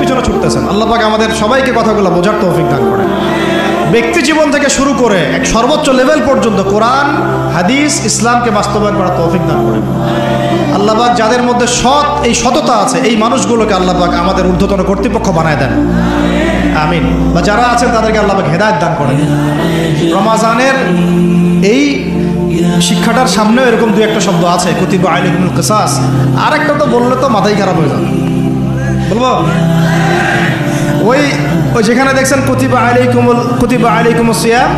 পিছনে ছুটতেছেন। আল্লাহ পাক আমাদের সবাইকে কথাগুলো বোঝার তৌফিক দান করেন। ব্যক্তি জীবন থেকে শুরু করে এক সর্বোচ্চ লেভেল পর্যন্ত কোরআন হাদিস ইসলামকে বাস্তবায়ন করার তৌফিক দান করেন। আল্লাহ পাক যাদের মধ্যে এই সততা আছে, এই মানুষগুলোকে আল্লাহ পাক আমাদের ঊর্ধ্বতন কর্তৃপক্ষ বানায় দেন, আমিন। বা যারা আছেন তাদেরকে আল্লাহ পাক হেদায়েত দান করেন। রমাজানের এই শিক্ষাটার সামনেও এরকম দুই একটা শব্দ আছে, কুতিবা আলাইকুমুল কিসাস। আর একটা তো বললে তো মাথাই খারাপ হয়ে যাবে, বলবো? ওই যেখানে দেখছেন কুতিবা আলাইকুমুস সিয়াম,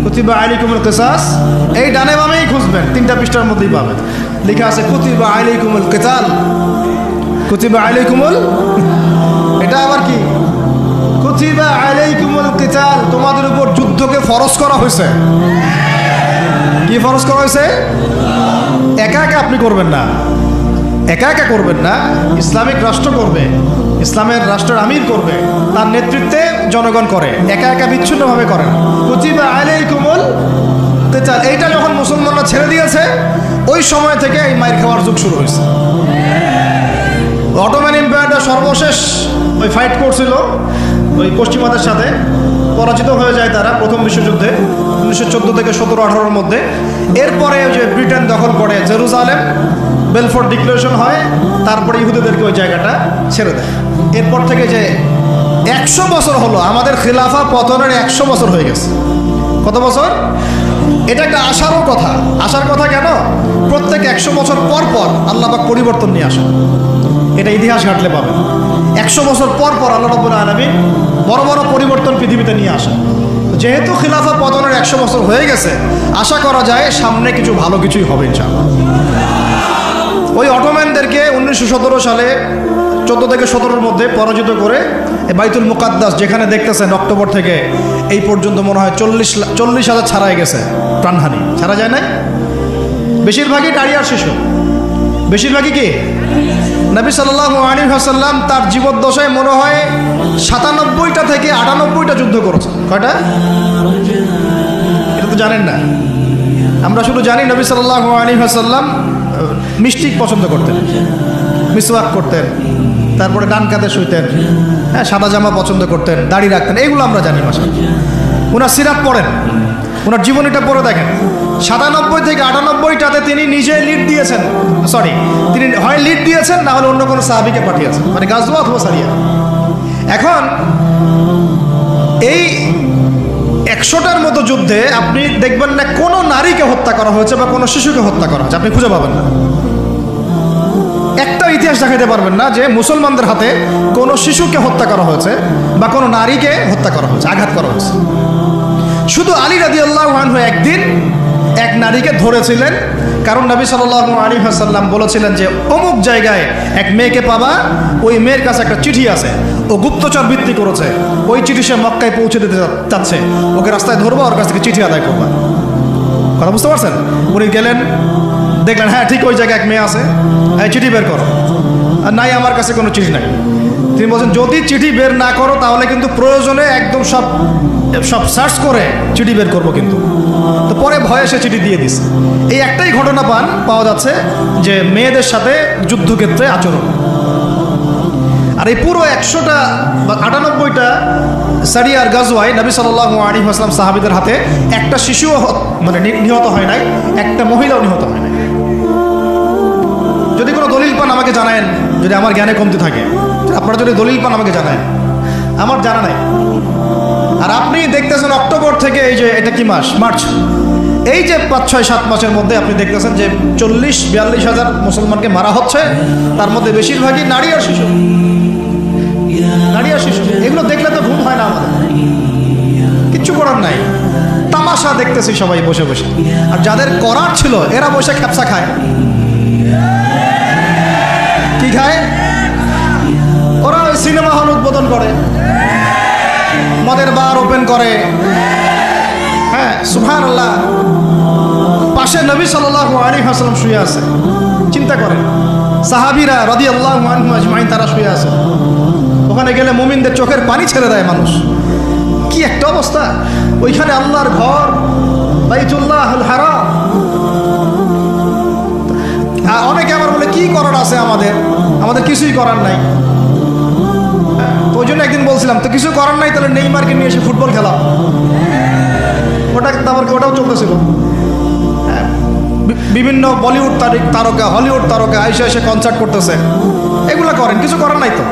কুতিবা আলাইকুমুল কিসাস, এই ডানে বামেই খুঁজবেন, 3টা পৃষ্ঠার মধ্যেই পাবেন। লেখা আছে কুতিবা আলাইকুমুল কিতাল, কুতিবা আলাইকুমুল, এটা আবার কি? কুতিবা আলাইকুমুল কিতাল, তোমাদের উপর যুদ্ধকে ফরজ করা হয়েছে। কি ফরজ করা হয়েছে? একা একা আপনি করবেন না, একা একা করবেন না, ইসলামিক রাষ্ট্র করবে, ইসলামের রাষ্ট্রের আমির করবে, তার নেতৃত্বে জনগণ করে, একা একা বিচ্ছিন্নভাবে করেন। কুতিবা আলাইকুমুল কিতাল, এইটা যখন মুসলমানরা ছেড়ে দিয়েছে ওই সময় থেকে এই মাইর খাওয়ার যুগ শুরু হয়েছে। অটোম্যান এম্পায়ারটা সর্বশেষ ওই ফাইট করছিল ওই পশ্চিমাদের সাথে, পরাজিত হয়ে যায় তারা প্রথম বিশ্বযুদ্ধে 1914 থেকে 17-18-র মধ্যে। এরপরে যে ব্রিটেন দখল করে জেরুজালেম, বেলফোর্ট ডিক্লারেশন হয়, তারপরে ইহুদিদেরকে ওই জায়গাটা ছেড়ে দেয়। এরপর থেকে যে 100 বছর হলো, আমাদের খিলাফা পতনের 100 বছর হয়ে গেছে। কত বছর? এটা একটা আশারও কথা। আশার কথা কেন? প্রত্যেক 100 বছর পর পর আল্লাহ পাক পরিবর্তন নিয়ে আসেন, এটা ইতিহাস ঘাটলে পাবেন। 100 বছর পর পর আল্লাহ রাব্বুল আলামিন বড় বড় পরিবর্তন পৃথিবীতে নিয়ে আসেন। যেহেতু খিলাফা পতনের 100 বছর হয়ে গেছে, আশা করা যায় সামনে কিছু ভালো কিছুই হবে ইনশাআল্লাহ। ওই অটোম্যানদেরকে 1917 সালে 14 থেকে 17-র মধ্যে পরাজিত করে বাইতুল মুকাদ্দাস, যেখানে দেখতেছেন অক্টোবর থেকে এই পর্যন্ত মনে হয় 40,000 ছাড়াই গেছে, প্রাণহানি। ছাড়া যায় নাই? বেশিরভাগই নারী আর শিশু, বেশিরভাগই কি? নবী সাল্লাল্লাহু আলাইহি ওয়াসাল্লাম তার জীবদ্দশায় মনে হয় 97টা থেকে 98টা যুদ্ধ করেছেন। কয়টা? এটা তো জানেন না। আমরা শুধু জানি নবী সাল্লাল্লাহু আলাইহি ওয়াসাল্লাম মিষ্টি পছন্দ করতেন, মিসওয়াক করতেন, তারপরে ডান কাঁধে শুইতেন, হ্যাঁ, সাদা জামা পছন্দ করতেন, দাড়ি রাখতেন, এইগুলো আমরা জানি। মাশাআল্লাহ, ওনার সিরাত পড়েন, ওনার জীবনীটা পড়ে দেখেন। 97 থেকে 98টাতে তিনি নিজে লিড দিয়েছেন, তিনি হয় লিড দিয়েছেন, না হলে অন্য কোনো সাহাবীকে পাঠিয়েছেন, মানে গাজওয়া অথবা সারিয়া। এখন এই 100টার মতো যুদ্ধে আপনি দেখবেন না কোনো নারীকে হত্যা করা হয়েছে বা কোনো শিশুকে হত্যা করা হয়েছে, আপনি খুঁজে পাবেন না। একটা ইতিহাস দেখাতে পারবেন না যে মুসলমানদের হাতে কোনো শিশুকে হত্যা করা হয়েছে বা কোনো নারীকে হত্যা করা হয়েছে, আঘাত করা হয়েছে। শুধু আলী রাদিয়াল্লাহু আনহু একদিন এক নারীকে ধরেছিলেন, কারণ নবী সাল্লাল্লাহু আলাইহি ওয়াসাল্লাম বলেছিলেন যে অমুক জায়গায় এক মেয়েকে পাবা, ওই মেয়ের কাছে একটা চিঠি আছে, ও গুপ্তচর বৃত্তি করেছে, ওই চিঠি সে মক্কায় পৌঁছে দিতে চাচ্ছে, ওকে রাস্তায় ধরবা, ওর কাছ থেকে চিঠি আদায় করবা। কথা বুঝতে পারছেন? উনি গেলেন, দেখলেন হ্যাঁ ঠিক ওই জায়গায় এক মেয়ে আছে, হ্যাঁ চিঠি বের করো। আর নাই, আমার কাছে কোনো চিঠি নাই। তিনি বলছেন যদি চিঠি বের না করো তাহলে কিন্তু প্রয়োজনে একদম সব সার্চ করে চিঠি বের করবো কিন্তু। তো পরে ভয়ে সে চিঠি দিয়ে দিছে। এই একটাই ঘটনা পাওয়া যাচ্ছে যে মেয়েদের সাথে যুদ্ধক্ষেত্রে আচরণ। আর এই পুরো 100টা বা 98টা সারিয়ার গাজওয়ায় নবী সাল্লাল্লাহু আলাইহি ওয়াসাল্লাম সাহাবীদের হাতে একটা শিশুও মানে নিহত হয় নাই, একটা মহিলাও নিহত হয় নাই। যদি কোনো দলিল পান আমাকে জানায়েন, যদি আমার জ্ঞানে কমতি থাকে। আপনারা যদি দলিল পান আমাকে জানায়েন, আমার জানা নাই। আর আপনি দেখতেছেন অক্টোবর থেকে এই যে এটা কি মাস, মার্চ, এই যে 5, 6, 7 মাসের মধ্যে আপনি দেখতেছেন যে 40-42 হাজার মুসলমানকে মারা হচ্ছে, তার মধ্যে বেশিরভাগই নারী আর শিশু। নারী আর শিশু, এগুলো দেখলে তো ঘুম হয় না আমাদের, কিচ্ছু করার নাই, তামাশা দেখতেছি সবাই বসে বসে। আর যাদের করার ছিল এরা বসে খ্যাপসা খায়। কি খায়? ওরা ওই সিনেমা হল উদ্বোধন করে, মদের বার ওপেন করে, হ্যাঁ সুবহানাল্লাহ। পাশে নবী সাল্লাল্লাহু আলাইহি ওয়াসাল্লাম শুয়ে আছে, চিন্তা করেন। সাহাবীরা রাদিয়াল্লাহু আনহুম আজমাইন তারা শুয়ে আছে। ওখানে গেলে মুমিনদের চোখের পানি ছেড়ে দেয় মানুষ। কি একটা অবস্থা! ওইখানে আল্লাহর ঘর বাইতুল্লাহুল হারাম। অনেকে আবার বলে কি করার আছে আমাদের কিছুই করার নাই। তো বলছিলাম তো কিছু করার নাই, তাহলে নেইমারকে নিয়ে এসে ফুটবল খেলা, ওটাও চলতেছিল। বিভিন্ন বলিউড তারকা, হলিউড তারকা আইসা এসে কনসার্ট করতেছে, এগুলা করেন, কিছু করার নাই তো।